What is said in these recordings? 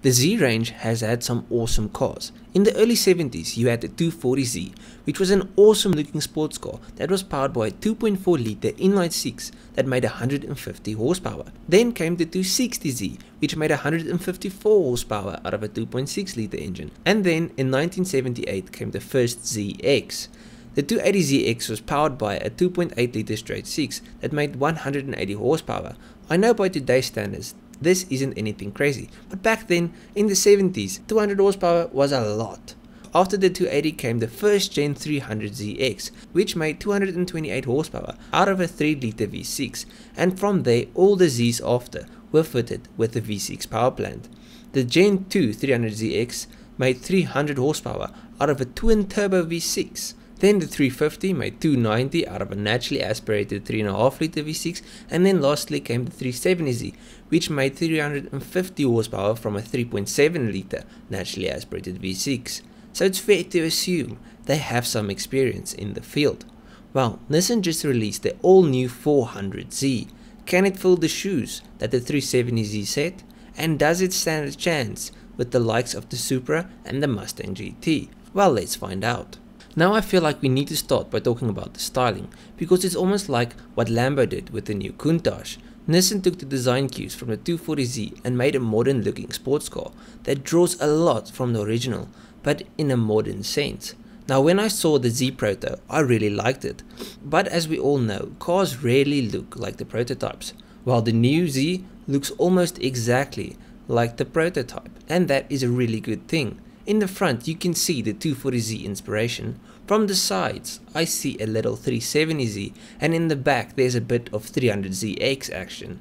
The Z range has had some awesome cars. In the early 70s you had the 240Z, which was an awesome looking sports car that was powered by a 2.4 litre inline 6 that made 150 horsepower. Then came the 260Z, which made 154 horsepower out of a 2.6 litre engine. And then in 1978 came the first ZX. The 280ZX was powered by a 2.8 litre straight 6 that made 180 horsepower. I know by today's standards this isn't anything crazy, but back then in the 70s 200 horsepower was a lot. After the 280 came the first gen 300ZX, which made 228 horsepower out of a 3 litre V6, and from there all the Zs after were fitted with a V6 power plant. The gen 2 300ZX made 300 horsepower out of a twin turbo V6. Then the 350 made 290 out of a naturally aspirated 3.5 litre V6, and then lastly came the 370Z, which made 350 horsepower from a 3.7 litre naturally aspirated V6. So it's fair to assume they have some experience in the field. Well, Nissan just released their all new 400Z. Can it fill the shoes that the 370Z set? And does it stand a chance with the likes of the Supra and the Mustang GT? Well, let's find out. Now I feel like we need to start by talking about the styling, because it's almost like what Lambo did with the new Countach. Nissan took the design cues from the 240Z and made a modern looking sports car that draws a lot from the original, but in a modern sense. Now when I saw the Z Proto, I really liked it, but as we all know, cars rarely look like the prototypes, while the new Z looks almost exactly like the prototype, and that is a really good thing. In the front you can see the 240Z inspiration. From the sides I see a little 370Z, and in the back there's a bit of 300ZX action.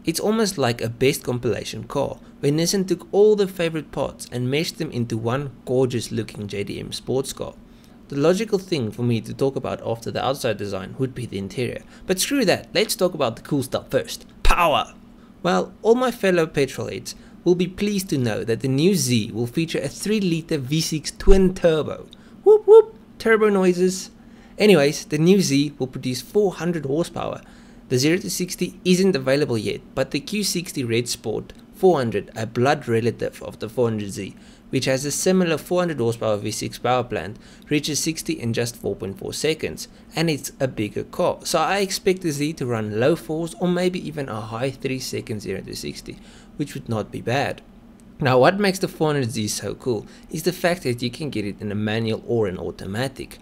It's almost like a best compilation car, where Nissan took all the favorite parts and meshed them into one gorgeous looking JDM sports car. The logical thing for me to talk about after the outside design would be the interior, but screw that, let's talk about the cool stuff first. Power! Well, all my fellow petrolheads will be pleased to know that the new Z will feature a 3 litre V6 twin turbo. Whoop whoop, turbo noises. Anyways, the new Z will produce 400 horsepower. The 0 to 60 isn't available yet, but the Q60 Red Sport 400, a blood relative of the 400Z, which has a similar 400 horsepower V6 power plant, reaches 60 in just 4.4 seconds, and it's a bigger car, so I expect the Z to run low 4s or maybe even a high 3 second 0 to 60, which would not be bad. Now what makes the 400Z so cool is the fact that you can get it in a manual or an automatic.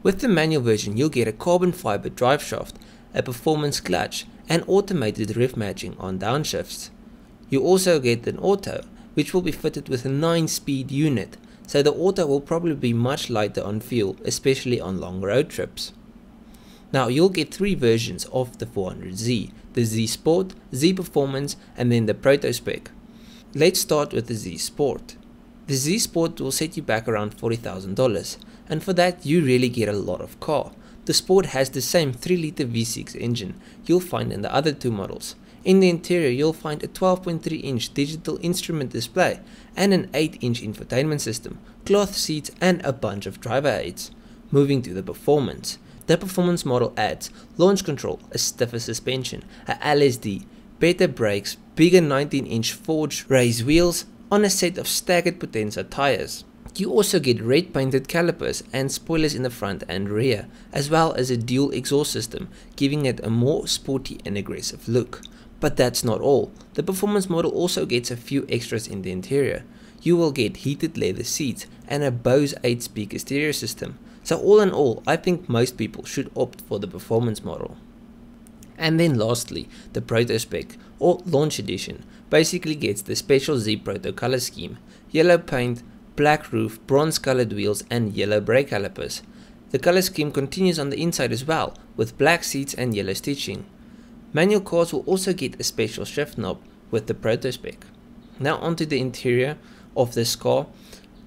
With the manual version you'll get a carbon fiber drive shaft, a performance clutch, and automated rev matching on downshifts. You also get an auto, which will be fitted with a 9-speed unit, so the auto will probably be much lighter on fuel, especially on long road trips. Now you'll get 3 versions of the 400Z, the Z Sport, Z Performance, and then the Proto Spec. Let's start with the Z Sport. The Z Sport will set you back around $40,000, and for that you really get a lot of car. The Sport has the same 3 litre V6 engine you'll find in the other 2 models. In the interior you'll find a 12.3 inch digital instrument display and an 8 inch infotainment system, cloth seats, and a bunch of driver aids. Moving to the Performance. The Performance model adds launch control, a stiffer suspension, a LSD, better brakes, bigger 19 inch forged raised wheels on a set of staggered Potenza tires. You also get red painted calipers and spoilers in the front and rear, as well as a dual exhaust system, giving it a more sporty and aggressive look. But that's not all. The Performance model also gets a few extras in the interior. You will get heated leather seats and a Bose 8-speaker stereo system. So all in all, I think most people should opt for the Performance model. And then lastly, the Proto Spec or Launch Edition basically gets the special Z Proto color scheme: yellow paint, black roof, bronze colored wheels, and yellow brake calipers. The color scheme continues on the inside as well, with black seats and yellow stitching. Manual cars will also get a special shift knob with the Proto Spec. Now onto the interior of this car.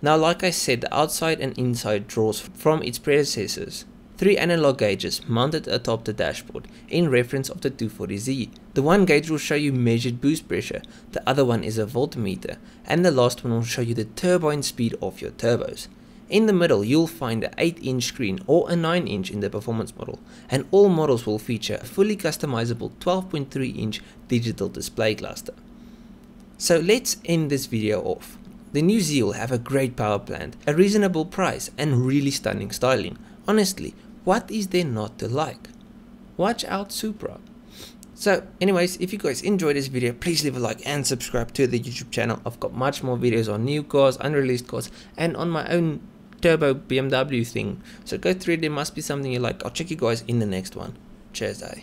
Now like I said, the outside and inside draws from its predecessors. 3 analog gauges mounted atop the dashboard in reference of the 240Z. The one gauge will show you measured boost pressure, the other one is a voltmeter, and the last one will show you the turbine speed of your turbos. In the middle you'll find an 8 inch screen or a 9 inch in the Performance model, and all models will feature a fully customizable 12.3 inch digital display cluster. So let's end this video off. The new Zeal have a great power plant, a reasonable price and really stunning styling. Honestly, what is there not to like? Watch out Supra. So anyways, if you guys enjoyed this video, please leave a like and subscribe to the YouTube channel. I've got much more videos on new cars, unreleased cars, and on my own turbo BMW thing. So go through it, there must be something you like. I'll check you guys in the next one. Cheers, eh?